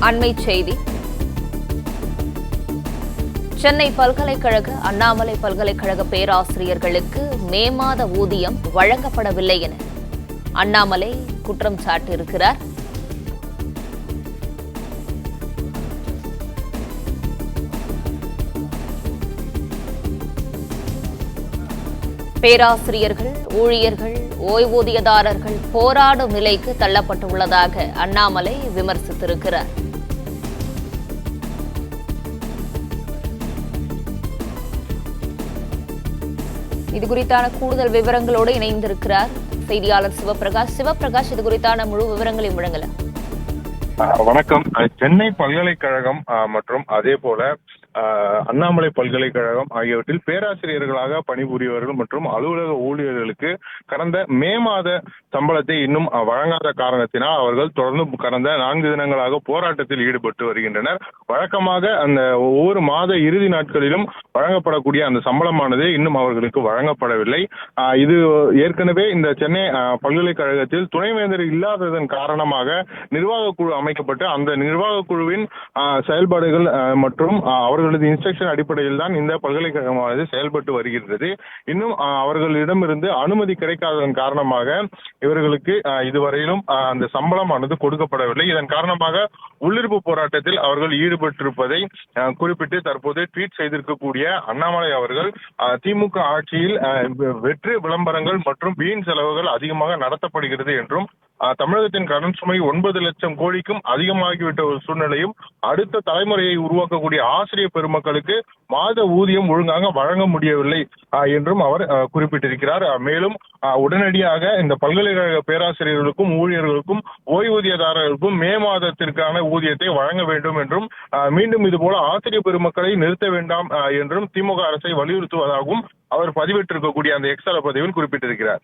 அண்மைச் செய்தி. சென்னை பல்கலைக்கழக அண்ணாமலை பல்கலைக்கழக பேராசிரியர்களுக்கு மே மாத ஊதியம் வழங்கப்படவில்லை என அண்ணாமலை குற்றம் சாட்டியிருக்கிறார். பேராசிரியர்கள், ஊழியர்கள், ஓய்வூதியதாரர்கள் போராடும் நிலைக்கு தள்ளப்பட்டுள்ளதாக அண்ணாமலை விமர்சித்திருக்கிறார். இதுகுறித்தான கூடுதல் விவரங்களோடு இணைந்திருக்கிறார் செய்தியாளர் சிவபிரகாஷ். சிவபிரகாஷ், இது குறித்தான முழு விவரங்களையும் வழங்கலாம். வணக்கம். சென்னை பல்கலைக்கழகம் மற்றும் அதே போல அண்ணாமலை பல்கலைக்கழகம் ஆகியவற்றில் பேராசிரியர்களாக பணிபுரியவர்கள் மற்றும் அலுவலக ஊழியர்களுக்கு கடந்த மே மாத சம்பளத்தை இன்னும் வழங்காத காரணத்தினால் அவர்கள் தொடர்ந்து கடந்த 4 தினங்களாக போராட்டத்தில் ஈடுபட்டு வருகின்றனர். வழக்கமாக அந்த ஒவ்வொரு மாத இறுதி நாட்களிலும் வழங்கப்படக்கூடிய அந்த சம்பளமானது இன்னும் அவர்களுக்கு வழங்கப்படவில்லை. இது ஏற்கனவே இந்த சென்னை பல்கலைக்கழகத்தில் துணைவேந்தர் இல்லாததன் காரணமாக நிர்வாக குழு அமைக்கப்பட்டு அந்த நிர்வாக குழுவின் செயல்பாடுகள் மற்றும் அவர்களது இன்ஸ்ட்ரக்ஷன் அடிப்படையில் தான் இந்த பல்கலைக்கழகமானது செயல்பட்டு வருகிறது. இன்னும் அவர்களிடமிருந்து அனுமதி கிடைக்காததன் காரணமாக இவர்களுக்கு இதுவரையிலும் அந்த சம்பளமானது கொடுக்கப்படவில்லை. இதன் காரணமாக உள்ளிருப்பு போராட்டத்தில் அவர்கள் ஈடுபட்டிருப்பதை குறிப்பிட்டு தற்போது ட்வீட் செய்திருக்கக்கூடிய அண்ணாமலை அவர்கள் திமுக ஆட்சியில் வெற்று விளம்பரங்கள் மற்றும் வீண் செலவுகள் அதிகமாக நடத்தப்படுகிறது என்றும் தமிழகத்தின் கடன் சுமை 9 லட்சம் கோடிக்கும் அதிகமாகிவிட்ட ஒரு சூழ்நிலையும் அடுத்த தலைமுறையை உருவாக்கக்கூடிய ஆசிரியர் பெருமக்களுக்கு மாத ஊதியம் ஒழுங்காக வழங்க முடியவில்லை என்றும் அவர் குறிப்பிட்டிருக்கிறார். மேலும் உடனடியாக இந்த பல்கலைக்கழக பேராசிரியர்களுக்கும் ஊழியர்களுக்கும் ஓய்வூதியதாரர்களுக்கும் மே மாதத்திற்கான ஊதியத்தை வழங்க வேண்டும் என்றும் மீண்டும் இதுபோல ஆசிரியர் பெருமக்களை நிறுத்த வேண்டாம் என்றும் திமுக அரசை வலியுறுத்துவதாகவும் அவர் பதிவிட்டிருக்கக்கூடிய அந்த எக்ஸ் பதிவில் குறிப்பிட்டிருக்கிறார்.